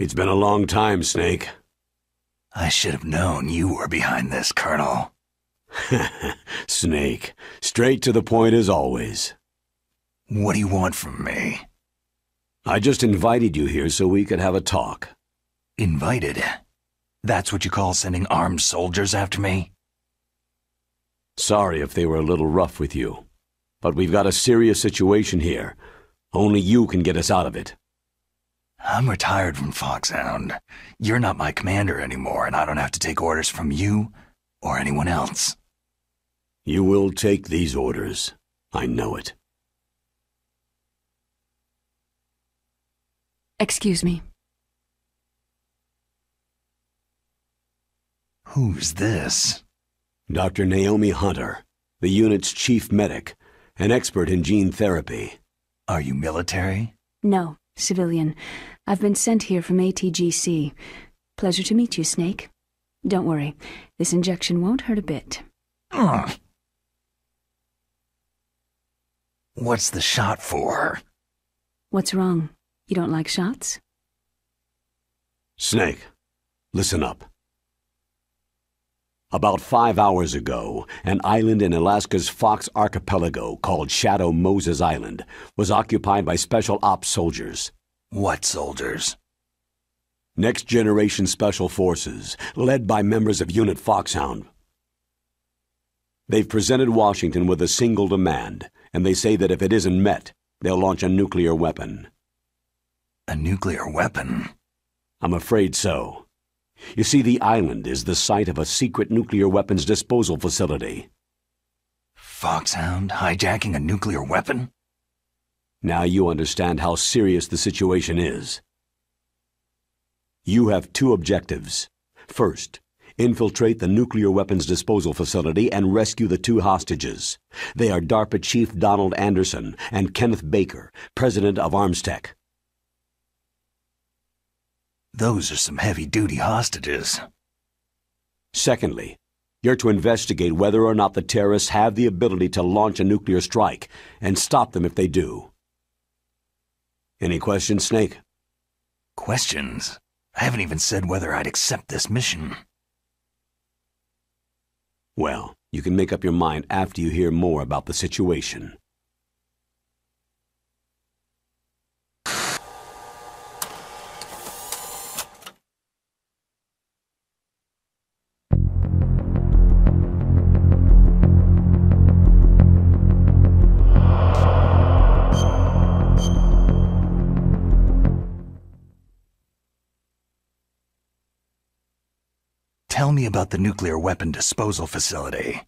It's been a long time, Snake. I should have known you were behind this, Colonel. Snake, straight to the point as always. What do you want from me? I just invited you here so we could have a talk. Invited? That's what you call sending armed soldiers after me? Sorry if they were a little rough with you, but we've got a serious situation here. Only you can get us out of it. I'm retired from Foxhound. You're not my commander anymore, and I don't have to take orders from you or anyone else. You will take these orders. I know it. Excuse me. Who's this? Dr. Naomi Hunter, the unit's chief medic, an expert in gene therapy. Are you military? No, civilian. I've been sent here from ATGC. Pleasure to meet you, Snake. Don't worry, this injection won't hurt a bit. What's the shot for? What's wrong? You don't like shots? Snake, listen up. About 5 hours ago, an island in Alaska's Fox Archipelago called Shadow Moses Island was occupied by Special Ops soldiers. What soldiers? Next Generation Special Forces, led by members of Unit Foxhound. They've presented Washington with a single demand, and they say that if it isn't met, they'll launch a nuclear weapon. A nuclear weapon? I'm afraid so. You see, the island is the site of a secret nuclear weapons disposal facility. Foxhound hijacking a nuclear weapon? Now you understand how serious the situation is. You have two objectives. First, infiltrate the nuclear weapons disposal facility and rescue the two hostages. They are DARPA Chief Donald Anderson and Kenneth Baker, president of Armstech. Those are some heavy-duty hostages. Secondly, you're to investigate whether or not the terrorists have the ability to launch a nuclear strike and stop them if they do. Any questions, Snake? Questions? I haven't even said whether I'd accept this mission. Well, you can make up your mind after you hear more about the situation. Tell me about the nuclear weapon disposal facility.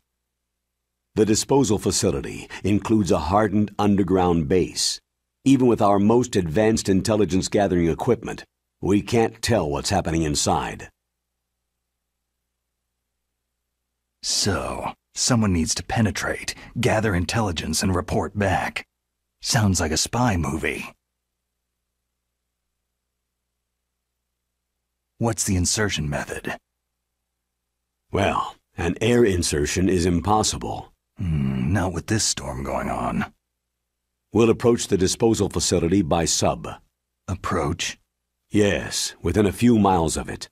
The disposal facility includes a hardened underground base. Even with our most advanced intelligence gathering equipment, we can't tell what's happening inside. So, someone needs to penetrate, gather intelligence, and report back. Sounds like a spy movie. What's the insertion method? Well, an air insertion is impossible. Not with this storm going on. We'll approach the disposal facility by sub. Approach? Yes, within a few miles of it.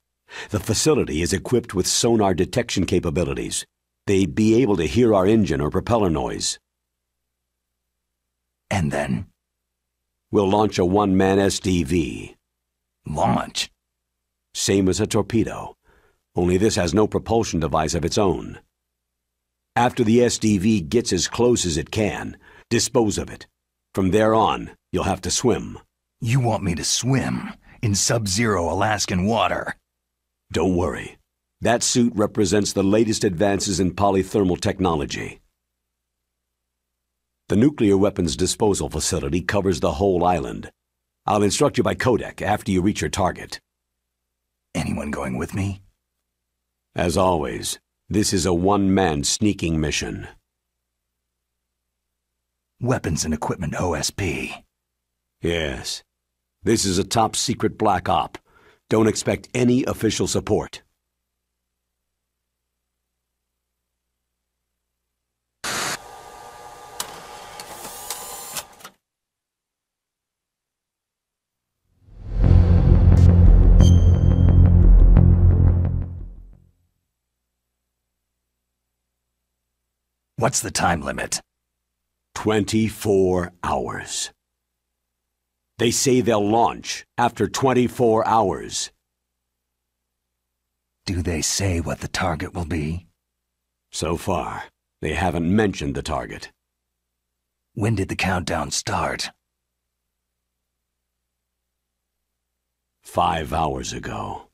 The facility is equipped with sonar detection capabilities. They'd be able to hear our engine or propeller noise. And then? We'll launch a one-man SDV. Launch? Same as a torpedo. Only this has no propulsion device of its own. After the SDV gets as close as it can, dispose of it. From there on, you'll have to swim. You want me to swim in sub-zero Alaskan water? Don't worry. That suit represents the latest advances in polythermal technology. The nuclear weapons disposal facility covers the whole island. I'll instruct you by codec after you reach your target. Anyone going with me? As always, this is a one-man sneaking mission. Weapons and Equipment OSP. Yes. This is a top-secret black op. Don't expect any official support. What's the time limit? 24 hours. They say they'll launch after 24 hours. Do they say what the target will be? So far, they haven't mentioned the target. When did the countdown start? 5 hours ago.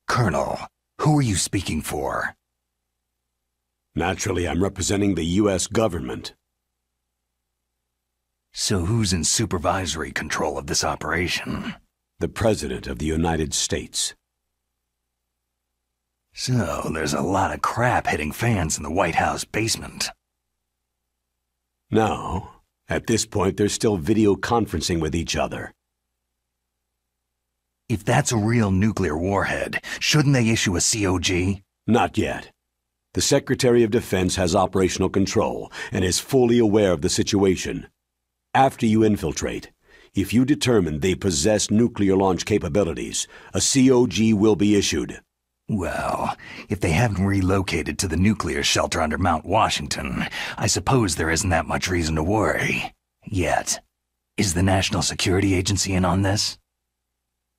Colonel, who are you speaking for? Naturally, I'm representing the U.S. government. So who's in supervisory control of this operation? The President of the United States. So there's a lot of crap hitting fans in the White House basement. No. At this point, they're still video conferencing with each other. If that's a real nuclear warhead, shouldn't they issue a COG? Not yet. The Secretary of Defense has operational control and is fully aware of the situation. After you infiltrate, if you determine they possess nuclear launch capabilities, a COG will be issued. Well, if they haven't relocated to the nuclear shelter under Mount Washington, I suppose there isn't that much reason to worry. Yet. Is the National Security Agency in on this?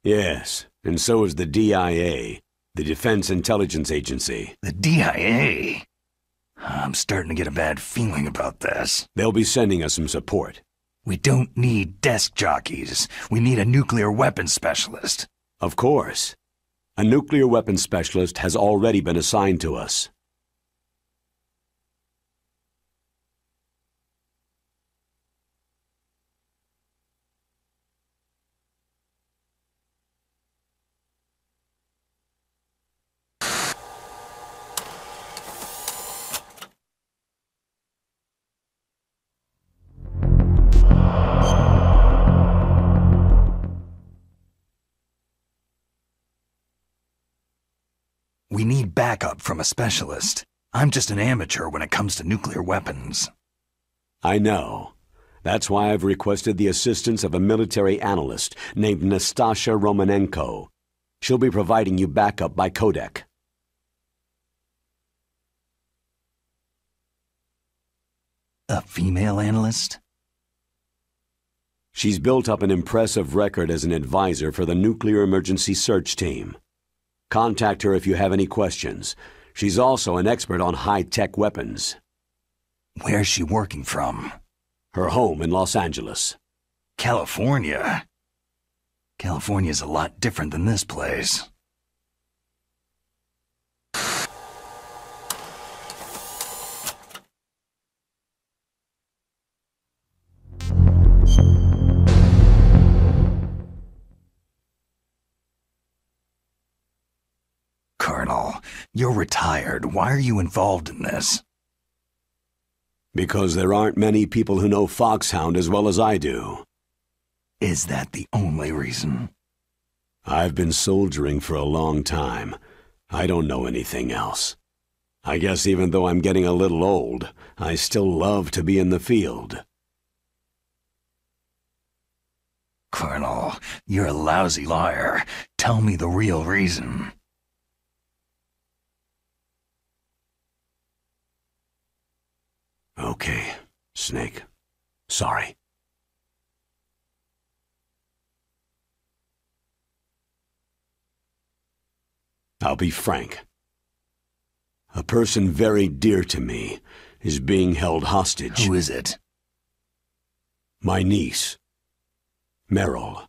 Yes, and so is the DIA, the Defense Intelligence Agency. The DIA? I'm starting to get a bad feeling about this. They'll be sending us some support. We don't need desk jockeys. We need a nuclear weapons specialist. Of course. A nuclear weapons specialist has already been assigned to us. We need backup from a specialist. I'm just an amateur when it comes to nuclear weapons. I know. That's why I've requested the assistance of a military analyst named Nastasha Romanenko. She'll be providing you backup by codec. A female analyst? She's built up an impressive record as an advisor for the Nuclear Emergency Search Team. Contact her if you have any questions. She's also an expert on high-tech weapons. Where's she working from? Her home in Los Angeles. California? California's a lot different than this place. Colonel, you're retired. Why are you involved in this? Because there aren't many people who know Foxhound as well as I do. Is that the only reason? I've been soldiering for a long time. I don't know anything else. I guess even though I'm getting a little old, I still love to be in the field. Colonel, you're a lousy liar. Tell me the real reason. Okay, Snake. Sorry. I'll be frank. A person very dear to me is being held hostage. Who is it? My niece, Meryl.